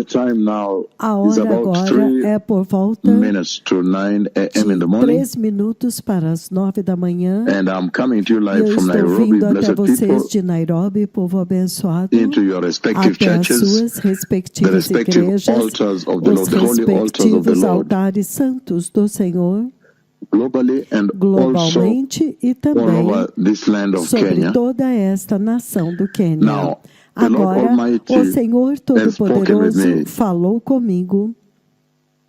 time now A is hora about agora é por volta 3 to 9 a.m. in the morning. 3 minutos para as 9 da manhã. And I'm coming to you E live eu from estou Nairobi, vindo até blessed vocês people, de Nairobi, povo abençoado, into your respective até as churches, suas the respectivas respective igrejas, altars of the os Lord, the holy altars of the respectivos Lord, altares santos do Senhor, globally and also globalmente e all também over this land of sobre Kenya. toda esta nação do Quênia. Now, the Lord Agora, Almighty o Senhor has spoken with Todo-Poderoso me. falou comigo.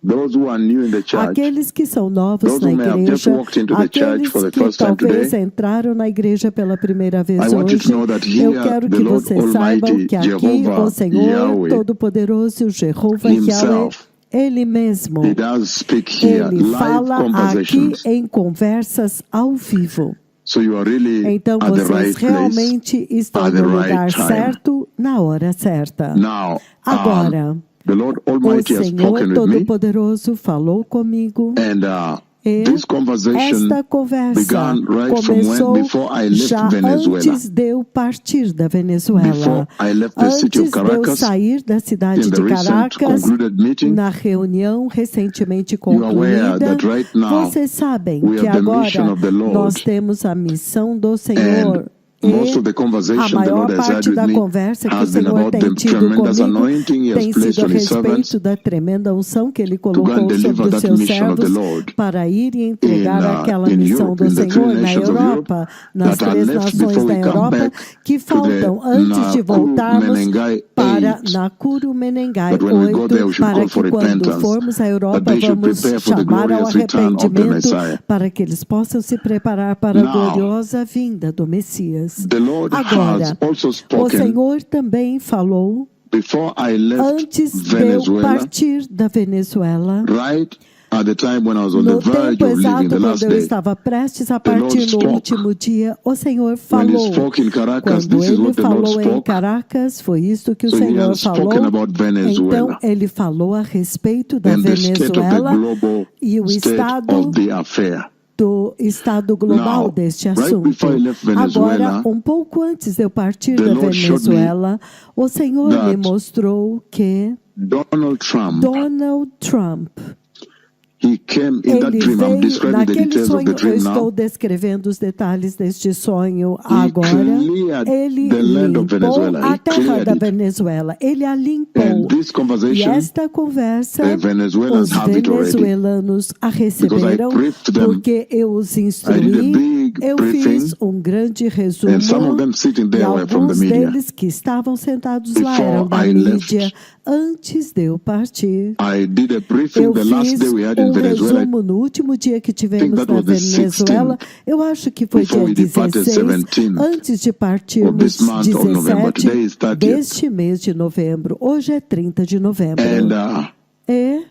Those who are new in the church, Aqueles que são novos those na who may have just igreja, walked into the church aqueles for the que first time talvez today, entraram na igreja pela primeira vez I want you to hoje, know that eu here quero the que Lord vocês saibam Almighty, que aqui Jehovah o Senhor Yahweh Todo-Poderoso, Jeová Yahweh, himself, Ele mesmo, he does speak here, Ele live fala aqui conversations. em conversas ao vivo. So you are really Então at the vocês right place realmente estão at the no right lugar time. certo, na hora certa. Now, Agora, the Lord o Almighty has Senhor spoken with me, Todo-Poderoso falou comigo. and E this conversation esta conversa began right from when começou before I left já Venezuela. antes de eu partir da Venezuela. Before I left the city of Antes de eu Caracas, sair da cidade in the de recent Caracas, concluded meeting, na reunião recentemente you are aware concluída, that right now vocês sabem we que have the mission agora of the Lord, nós temos a missão do Senhor. and most of the A conversation the maior Lord has had parte with da me conversa que o has been Senhor about tem the tido tremendous comigo anointing He has tem placed sido a on His servants respeito da tremenda unção que Ele to go colocou and deliver sobre os that seus mission of the servos Lord para ir e entregar aquela in missão Europe, do in the three Senhor na nations of Europe Europa, nas that are 3 left nações before da we come Europa, back que to the faltam antes de Nakuru voltarmos Menengai para 8, Nakuru Menengai that when we go there we 8, should para call for que quando repentance, formos à that Europa they should vamos prepare for the chamar ao glorious return of the arrependimento Messiah. para que eles possam se preparar para a Now, gloriosa vinda do Messias. the Lord has Agora, also o spoken Senhor também falou before I left antes de eu Venezuela, partir da Venezuela, right at the time when I was on the no verge tempo of leaving exato the quando last eu day. estava prestes a The Lord partir no spoke. último dia, o Senhor When He falou. spoke in Caracas, Quando this is Ele what the Lord falou em spoke. Caracas, foi isto que o So He Senhor has falou. spoken about Então, Venezuela Ele falou a respeito da and the state of the Venezuela global e o state estado of the affair. do estado global Now, deste right assunto. before I left Venezuela, Agora, um pouco antes de eu partir the da Lord showed me Venezuela, o Senhor me that mostrou que Donald Trump, Donald Trump, he came in that ele dream. I'm veio describing the naquele details of sonho. the Eu dream estou now. descrevendo os detalhes deste sonho He agora. cleared Ele the land of limpou Venezuela. a He terra cleared da it. Venezuela. Ele a And limpou. this E conversation, esta conversa, the Venezuelans os have it already. venezuelanos a receberam briefed them. porque eu os I did a instruí. big Eu briefing, fiz um grande resumo and some of them sitting e there were from the alguns media. deles que estavam sentados lá Before eram da I mídia. left, Antes de eu partir, I did a briefing eu the last fiz day we had in Venezuela. resumo no último dia que I think tivemos that na was the Venezuela. 16th, Eu acho que foi before dia we departed 16, 17th antes de of partirmos this month of November. 17 Today is 30th. deste mês de novembro. Hoje é 30 de novembro. And E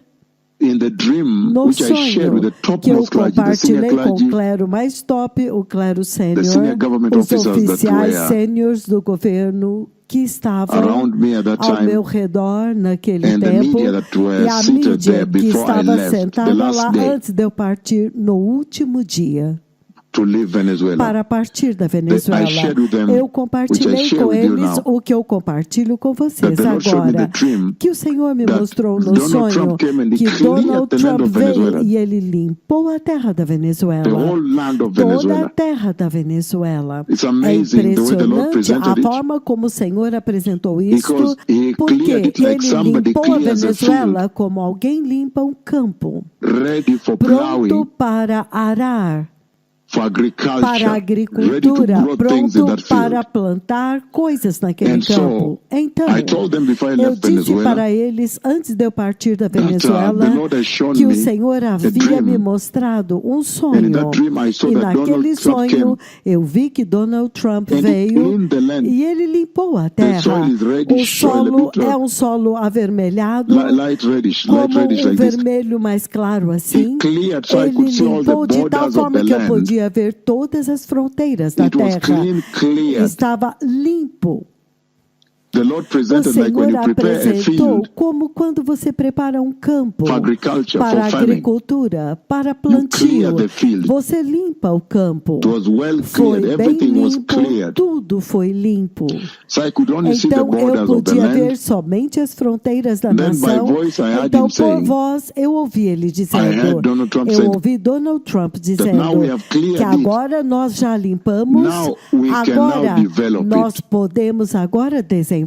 in the dream, no which I shared with sonho the que eu topmost clergy, the senior compartilhei com o clergy, clero mais top, o clero senior sênior, government os officers that oficiais were sêniores do governo que estavam around me at that ao time, meu redor naquele and the tempo, media that were e a seated mídia there que before I estava left the sentada last lá day antes de eu partir no último dia to leave Venezuela. para partir da I Venezuela. shared with them, Eu which I compartilhei share com with you eles now, o que eu compartilho com that vocês the Lord showed me the agora, dream que o Senhor me that mostrou no Donald sonho Trump came and he que cleared Donald the land Trump of veio Venezuela, e ele limpou a terra da the Venezuela. whole land of Toda a Venezuela. terra da Venezuela. It's É amazing the way the Lord impressionante a presented it, forma como o Senhor apresentou isto, because He porque cleared it like ele somebody limpou a clears a field Venezuela como alguém limpa um campo, ready for pronto plowing, para arar, for agriculture, para a ready to agricultura, grow things in pronto that field. para plantar coisas naquele And campo. so, Então, I told them before I eu left disse Venezuela para eles, antes de eu partir da that the Venezuela, Lord has shown que o me Senhor a havia me dream. mostrado um And in sonho. that dream I saw E that naquele Donald Trump sonho, came eu vi que Donald Trump and he veio cleaned the land. e ele limpou a The soil terra. is O reddish soil, a solo bit é um solo avermelhado, light reddish como like this. vermelho mais claro He assim. cleared so I Ele could see all the limpou de tal borders of forma the que eu land. podia ver todas as fronteiras da It was terra. cleared. Estava limpo. The Lord O presented like when Senhor you prepare a apresentou field como quando você prepara um campo for agriculture, para for farming. agricultura, para clear plantio. the field. Você limpa o campo. It was well Foi cleared. bem Everything was limpo, cleared. tudo foi limpo. So I could only see the Então eu borders of the podia ver land. somente as fronteiras da Then by nação. voice I heard Então him por saying, voz eu ouvi ele I dizendo, heard Donald Trump eu said ouvi Donald Trump now dizendo we have cleared que it. agora nós já limpamos, Now we can agora now develop nós it. podemos agora desenvolvê-la.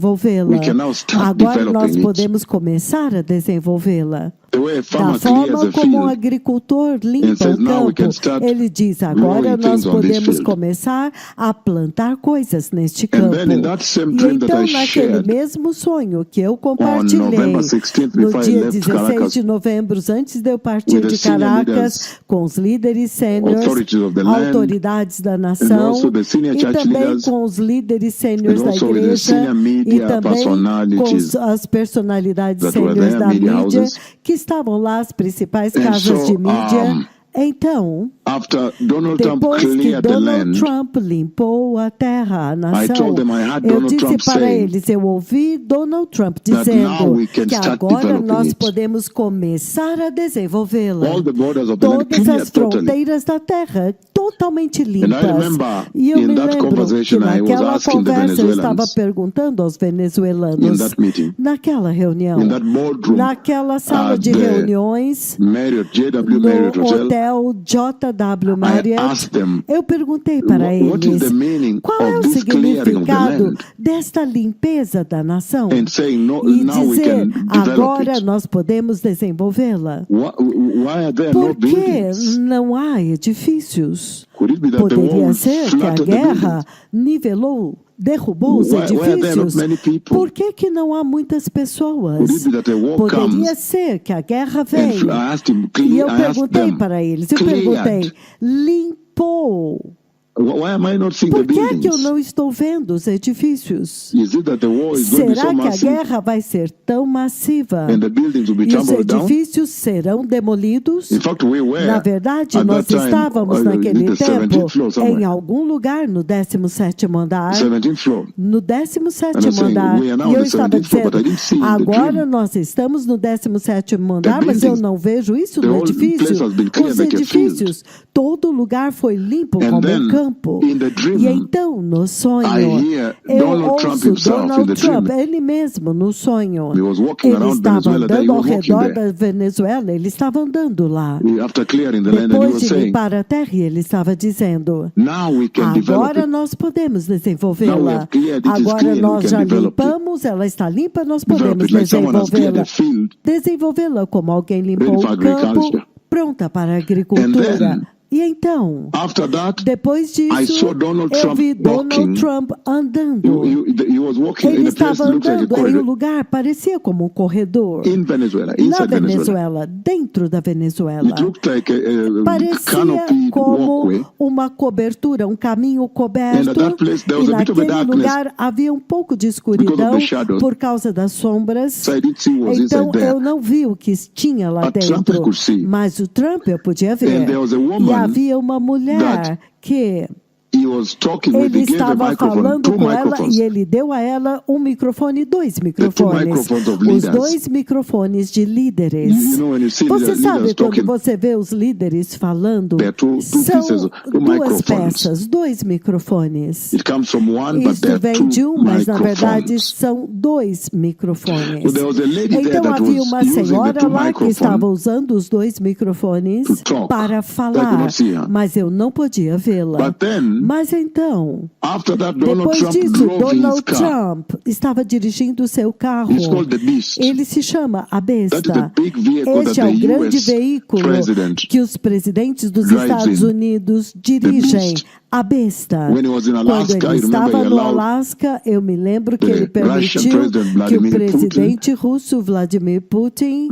We can now start Agora nós developing it. podemos começar a desenvolvê-la. The way a Da farmer clears forma a como um field, agricultor limpa and says, o "Now we can campo, start ele diz, agora growing nós things on this podemos field." começar a plantar coisas neste And campo. then in that same E dream that então, I naquele shared mesmo sonho que eu on compartilhei, November 16th no before I dia left 16 Caracas de novembro, antes de eu partir with the de senior Caracas, leaders, com os líderes sêniores, authorities of the land, autoridades da and nação, also the senior e church também leaders, com os líderes sêniores and da also with the igreja, senior e media também com personalities as personalidades that were sêniores there, da media mídia, houses. que estavam lá, as principais And casas so, de mídia. Então, after Donald Trump depois que cleared the Donald land, Trump limpou a terra, a nação, told them I heard eu Donald disse Trump para saying eles, eu ouvi Donald Trump that now dizendo we can que start agora developing nós it. podemos começar a desenvolvê-la. All the borders of the land Todas cleared as totally. fronteiras da terra totalmente And I limpas. remember E eu in me that lembro que conversation I was naquela asking the conversa eu estava Venezuelans perguntando aos in venezuelanos, that meeting, naquela reunião, in that boardroom, naquela sala at de the reuniões, Marriott, JW Marriott no Hotel, hotel JW I Marriott, asked them, eu perguntei para what is eles the meaning qual é of o this clearing of the significado land? desta limpeza da nação And saying, no, e now we dizer, can develop agora it. nós podemos desenvolvê-la. Why are there no Por que buildings? não há edifícios? Could it be that the Poderia war ser que a flattened the guerra buildings? derrubou os Why are there not edifícios? many people? Por que não há muitas pessoas? Could it be that the war Poderia comes ser que a guerra and vem. I asked him, E eu I asked perguntei them, para eles, eu cleared. perguntei, limpou. Why am I not seeing Por the que é que eu buildings? não estou vendo os edifícios? Is it that the war is going to be Será so que a massive guerra vai ser tão massiva and the buildings will be e os tumbled down? edifícios serão demolidos? In fact, we were Na verdade, at nós that time, estávamos in naquele the tempo 17th floor em somewhere. algum lugar no 17º andar. 17th floor. No And I'm 17º saying, andar. we are now E eu on the estava 17th floor, but I dizendo, didn't see the agora dream. nós estamos no 17º andar, The mas eu buildings, não vejo isso the no whole place edifício. has been cleared Os like a edifícios, todo lugar foi limpo And como then, um campo. in the dream, E então, no sonho, I hear eu Donald Trump ouço himself in Donald the Trump, dream. ele mesmo, no sonho. He was walking Ele around estava Venezuela, there he andando ao was walking redor there. da Venezuela, ele estava andando lá. After clearing the land, and he Depois was de saying, limpar a terra, ele estava dizendo, now we can develop agora it. nós podemos Now we desenvolvê-la. have cleared, it is Agora clean, we nós can já develop it. limpamos, ela está limpa, nós Develop podemos it like someone has cleared desenvolvê-la. a field. Desenvolvê-la como alguém limpou Ready for o campo, agriculture. pronta para a And agricultura. then, E então, after that, depois I disso, saw Donald eu Trump vi Donald walking. Trump andando. He was walking Ele in a place estava that looks like a andando em um corridor lugar, parecia como um corredor. in Venezuela, Na inside Venezuela. Venezuela, dentro da Venezuela. It looked like a Parecia canopy como walkway. uma cobertura, um caminho And coberto. at that place, there was E a bit of a naquele darkness lugar havia um pouco de because escuridão of the shadows. por causa das sombras. So I didn't see what was Então inside there. eu não vi o que tinha lá But Trump dentro. could see. Mas o Trump eu podia ver. And there was a E woman havia uma mulher that que he was talking with. ele He gave a estava microphone, falando two com ela microphones. e ele deu a ela um microfone e dois two microfones. microphones of Os leaders. dois microfones de líderes. You know, when you see Você leaders sabe quando talking, você vê os líderes falando, there are two são pieces, two duas microphones. peças, dois microfones. It comes from one, but Isso there are vem two de um, mas na verdade microphones. são dois microfones. So there was a lady there Então that havia was uma using the senhora two lá que estava microphones usando os dois microfones to talk. para I could falar, not see her. mas eu não podia vê-la. But then, Mas então, after that, Donald depois Trump disso, drove his Donald car. Trump estava dirigindo o seu carro. It's called the Beast. Ele se chama a That is the Besta. big vehicle Este that é o the grande US veículo president que os presidentes dos drives Estados in. Unidos dirigem. Beast. A Besta. When he was in Quando Alaska, ele I remember estava he no allowed Alasca, eu me lembro que the ele Russian permitiu president que o Vladimir presidente russo Vladimir Putin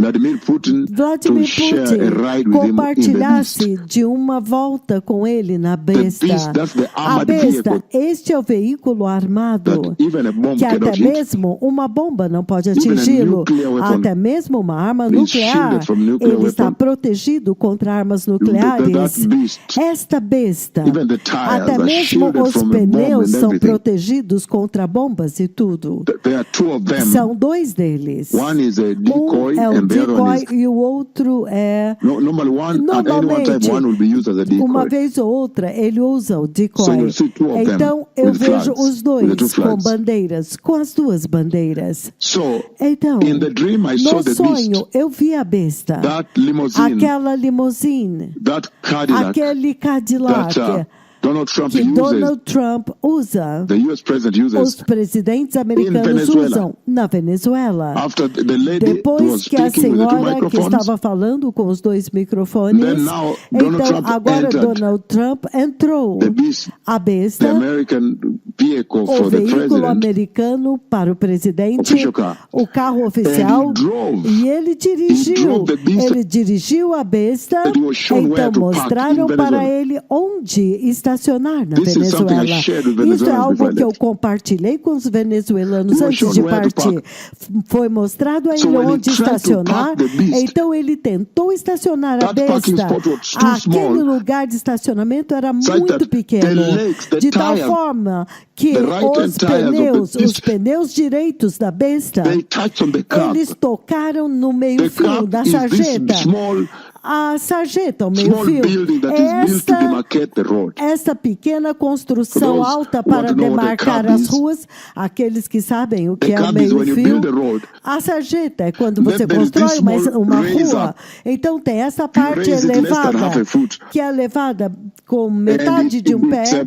to share a ride with him in the compartilhasse Beast. de uma volta com ele na Besta. Beast, that's the A armored Besta, vehicle este é o veículo armado that even a bomb que até cannot hit. mesmo uma bomba não pode Even a atingi-lo, nuclear weapon até mesmo uma arma is nuclear, shielded from nuclear ele está weapon. protegido contra armas That nucleares. beast, Esta besta, even the tires Até are mesmo shielded os from a bomb pneus and são everything. protegidos contra bombas e tudo. There are two of them. São dois deles. One is a decoy Um é o and the other one decoy is... e o outro é... Normally, at any one time, Normalmente, one will be used as a uma decoy. vez ou outra, ele usa o So decoy. you'll see two of them Então, eu with vejo flags, os with the two dois com flags. bandeiras, com as duas bandeiras. So, Então, in the dream, I saw no the sonho, beast, eu vi a besta, that limousine, aquela limusine, that Cadillac, aquele Cadillac that Donald Trump que uses, Donald Trump usa, the U.S. president os uses. presidentes americanos Venezuela. usam na Venezuela. After the lady was Depois que a speaking with the two senhora que microphones, estava falando com os dois microfones, then now Donald então Trump agora entered. Donald Trump entrou. The beast, A the besta, American vehicle o for the veículo president, americano para o presidente, Official car. o carro oficial, And he drove. e ele dirigiu. drove the beast. Ele dirigiu a besta, And he was shown where então to park mostraram in para Venezuela. ele onde estacionar na This is something I Venezuela. shared with Isso é Venezuelans algo before I que eu left. compartilhei com os venezuelanos He was antes shown de where to partir. Foi mostrado a So ele when he onde tried to estacionar, park the beast, então ele tentou estacionar a that parking besta. spot was too Aquele small, lugar de estacionamento era such muito that pequeno, the legs, the de tal tires, forma que the right os hand tires of the pneus, beast, os pneus direitos da besta, they touched on the cab. eles tocaram no The meio-fio cab da is this sarjeta. small A sarjeta, o small meio-fio. building that is built to demarcate the road. Essa pequena construção For those alta who para want to know what a demarcar cab as is, ruas, aqueles que sabem o the que é o cab is when you meio-fio. build a road. A sarjeta é quando Then você there is this constrói small uma raise rua. up. Então tem essa parte raise it less than half elevada, a foot. que é elevada com metade de um pé. it's the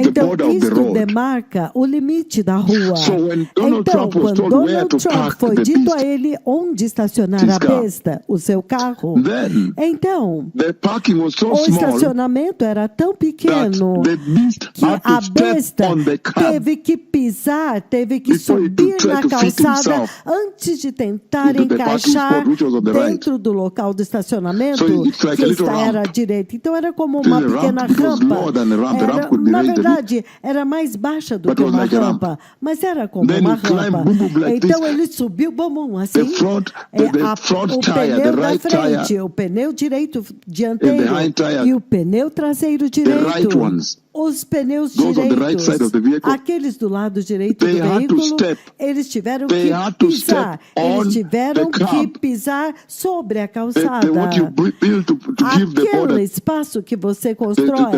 Então border of the isso road. demarca o limite da rua. So when Donald Então, Trump was quando told where Donald to Trump park foi the dito beast, a ele onde estacionar his a car, besta, o seu carro, then então the parking was so o small estacionamento era tão that pequeno the beast que had a to step besta on the cab teve que pisar, teve que before he subir could try na to fit calçada himself antes de tentar into the parking encaixar spot, which was on the right. dentro do local do estacionamento, So it's like que a little era à ramp. direita. Então era como It uma was a pequena ramp. It was rampa. lower than a ramp. The Era, ramp could be na raised a bit. verdade, era mais baixa do But que it was uma like a ramp. rampa, mas era como Then uma he climbed rampa. boom, boom, like Então this. ele subiu bum, assim. The front, the front O tire, pneu the da right frente, tire, o pneu direito and dianteiro the hind tire, e o pneu traseiro the direito. right ones, Os pneus those on the right direitos, side of the vehicle, aqueles do lado direito they do had to veículo, step. eles tiveram They que had to pisar. step on Eles tiveram the que cab. pisar sobre a calçada. what you build to give the Aquele border, espaço que você the constrói, the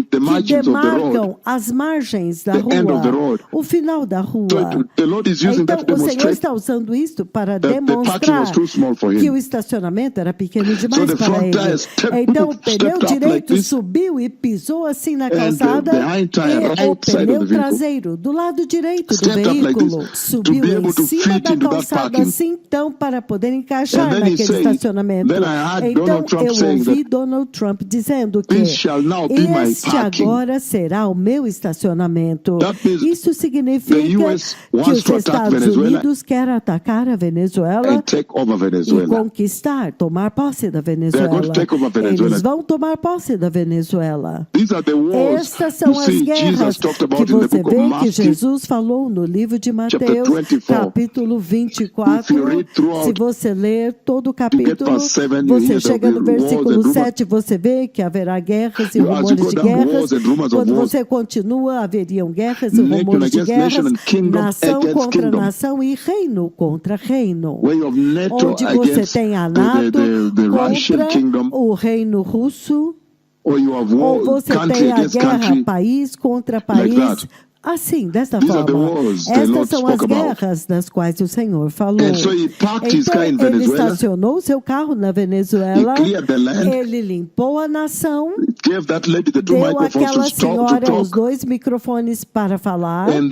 que margins of the road. demarcam as margens da The end of the rua, road. o final da rua. So the Lord is using Então, that to o Senhor demonstrate está usando isto para that the parking demonstrar was too small for que him. o estacionamento era pequeno demais the para front ele. tire stepped Então, o stepped pneu up like direito this, subiu e pisou assim na and calçada, the hind tire, e o right side of pneu the vehicle, traseiro do lado direito do stepped up like veículo this, subiu to be em able to cima fit da into that calçada parking. assim, então, para poder encaixar And then he naquele said, estacionamento. then I heard Então, Donald Trump eu saying ouvi that Donald Trump dizendo que this shall now be my este parking. agora será o meu estacionamento. That means Isso significa the US que wants os to attack Estados Venezuela Unidos querem atacar a Venezuela and take over e Venezuela. conquistar, tomar posse da They are Venezuela. going to take over Venezuela. Eles vão tomar posse da Venezuela. These are the wars Estas são you as see guerras Jesus talked que about in the você book of vê que Matthew. Jesus falou no livro de Mateus, 24. capítulo If 24. you read throughout, Se você ler todo o get capítulo, verse 7, you você hear chega no there'll be wars versículo and rumors. 7, você vê que haverá guerras e As you rumores go de down, guerras. wars and rumors of Quando wars. você continua, haveriam guerras e Nation rumores de against nation guerras, and kingdom nação against contra kingdom. nação e reino contra reino. Where you have NATO Onde você against tem a the NATO Russian contra kingdom, o reino russo, or you have ou war, você country tem a against guerra country. país contra like país. that. Assim, desta These are the forma. wars the Estas Lord são as spoke about. guerras das quais o Senhor falou. And so he parked his car in Então, ele Venezuela. estacionou seu carro na Venezuela, He cleared the land. ele limpou a nação, Gave that lady the two deu microphones àquela to senhora os talk. dois microfones para falar. And I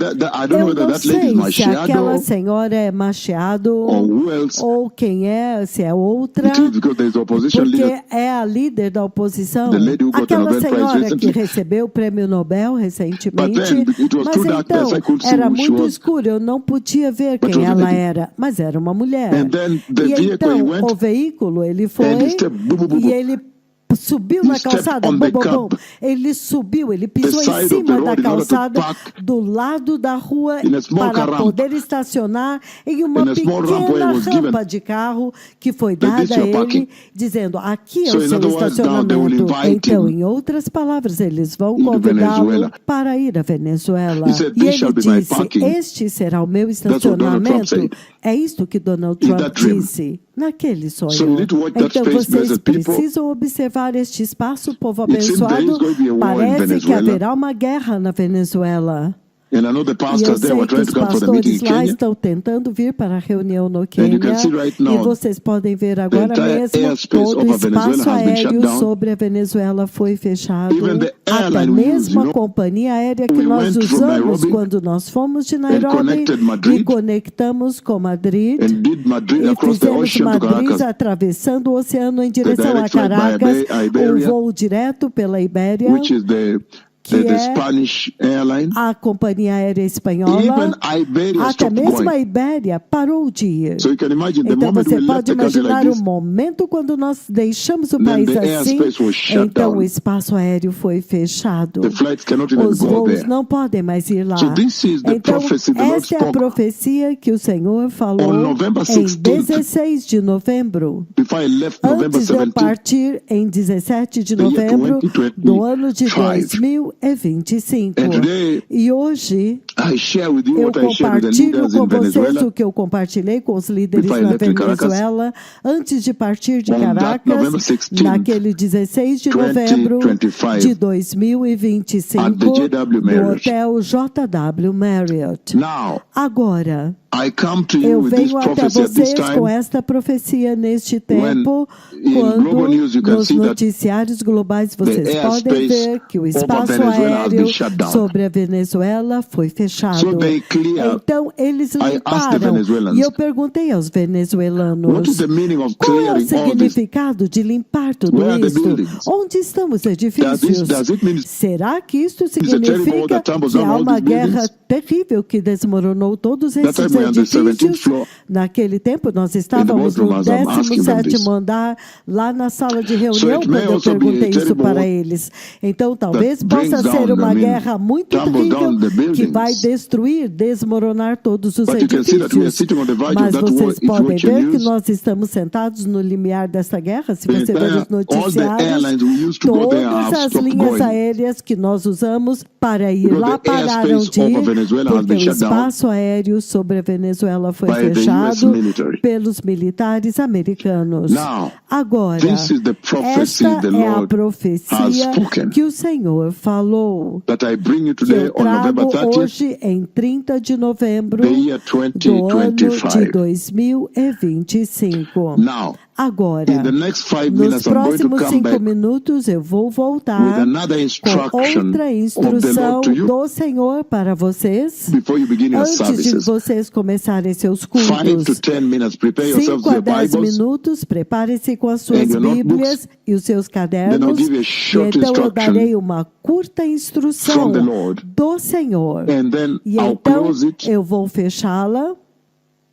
don't know Eu whether não that lady is sei se aquela Machado senhora é Machado or who else. ou quem é, se é outra. It is because there is opposition Porque leader. é a líder da oposição. The lady who got the Aquela Nobel Prize senhora que recently. recebeu o prêmio Nobel But recentemente. then it was Mas too darkness, então, I couldn't see era who she muito was. escuro, eu não podia ver But quem it was a ela lady. era. Mas era uma mulher. And then the E vehicle então, he went, o veículo, ele foi and he stepped, boom, boom, boom, e boom. ele subiu He na stepped calçada, on bom, the bom, bom. curb, Ele subiu, ele pisou the em side of the cima da road in order to calçada, park do lado da rua, in a small para car ramp. poder estacionar em uma In a small ramp where pequena it was given rampa de carro que foi that this dada a your parking. ele, dizendo, aqui é So o in seu other words, now they will estacionamento. invite Então, him em outras palavras, eles vão into convidá-lo Venezuela. para ir a Venezuela. He said, E "This ele shall be my disse, parking." este será o meu That's what Donald Trump estacionamento. said. É isto que Donald In Trump that dream. disse naquele sonho. So you need to watch that Então space, vocês blessed people. precisam observar este espaço, povo It seems there abençoado. is going to be a war in Parece que Venezuela. haverá uma guerra na Venezuela. And I know the E eu pastors there sei were que trying os to come for the meeting pastores in lá Kenya. estão tentando vir para a reunião no And you can Quênia. see right E now, vocês podem ver agora entire mesmo, airspace todo o over Venezuela espaço has been shut aéreo down. sobre a Venezuela foi fechado. Even the Até airline we use, mesmo you know, a companhia aérea que we nós went from usamos Nairobi quando nós fomos de and Nairobi connected e Madrid conectamos com Madrid. and did Madrid E across the fizemos ocean to Madrid Caracas. atravessando o oceano em direção a direct flight by Caracas, o Iberia, voo direto pela Ibéria, which is the que é Spanish airline. a companhia aérea espanhola. Even Iberia Até stopped mesmo a going. Ibéria parou de ir. So you can imagine the Então moment você we left pode the country imaginar like o this, momento quando nós deixamos o then país the assim, airspace was shut então down. o espaço aéreo foi fechado. The flights cannot even Os go voos there. não podem mais ir lá. So this is the Então, prophecy the Lord esta é a spoke profecia que o Senhor falou on November em 16th. 16 de novembro. Before I left November Antes de eu 17th, partir em 17 de the year novembro 2025. do ano de 2025. And today, E hoje I share with you eu what I shared with the compartilho leaders com in vocês Venezuela o que eu compartilhei com os líderes before I na left in Caracas. Venezuela antes de partir de On that Caracas, November 16th, naquele 16 de novembro 2025, de 2025, at the JW no Marriott. Hotel JW Marriott. Now, Agora, I come to you eu with this venho até prophecy at this vocês time. com esta profecia neste tempo, in quando global news you can nos see that noticiários globais vocês the podem airspace ver que o over espaço Venezuela has been aéreo shut down. sobre a Venezuela foi fechado. So they clear. Então eles I asked the limparam. Venezuelans, E eu perguntei aos venezuelanos, what is the meaning of qual é o clearing all this? significado de limpar tudo Where are the isso? buildings? Onde estão os edifícios? Does it mean Será que isto a terrible war significa that tumbles que down há all uma these guerra buildings? terrível que desmoronou todos That esses time we are on the 17th edifícios? floor. Naquele tempo, nós estávamos boardroom no as I'm asking them this. 17º andar, lá na sala de So reunião, it may quando eu also be a perguntei isso terrible para war eles. Então, talvez brings possa down, ser uma I mean, guerra muito tumbles down the terrível que buildings. vai destruir, desmoronar todos os But you can see that we are edifícios. sitting on the verge Mas of that war. vocês If you podem watch your ver que news, nós estamos sentados no limiar dessa guerra. Se the você ver os entire- all the noticiários, airlines we used to go there todas have as stopped linhas going. aéreas que nós usamos para ir Because lá the pararam airspace de over ir, Venezuela has porque been o shut down espaço aéreo sobre a Venezuela foi by the US fechado military. pelos militares americanos. Now, Agora, this is the prophecy esta the é a Lord has profecia spoken. que o Senhor falou, That I bring you que today eu on November trago 30th, hoje em 30 de novembro the year do ano de 2025. 2025. Now, Agora, in the next 5 nos minutes, I'm going to próximos come 5 back minutos eu vou with voltar another com instruction outra of the instrução Lord to you do Senhor para vocês. before you begin your Antes de services. vocês começarem seus 5 to cultos, 10 minutes, prepare yourselves 5 with a your 10 Bibles. minutos, prepare-se com as suas and your Bíblias e os seus Then I'll cadernos. give you a E short então eu instruction darei uma curta instrução from the Lord. do Senhor. And then E I'll então close it, eu vou fechá-la.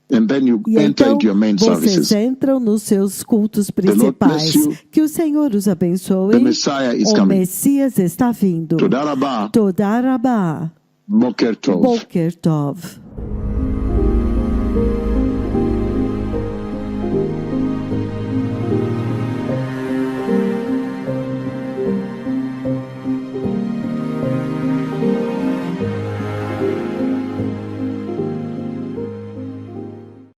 and then you E enter então into your main vocês services. entram nos seus cultos Lord bless principais. you. Que o Senhor os abençoe. The Messiah is O coming. Messias está vindo. Toda rabah, Toda Rabá. Boker Tov. Boker Tov.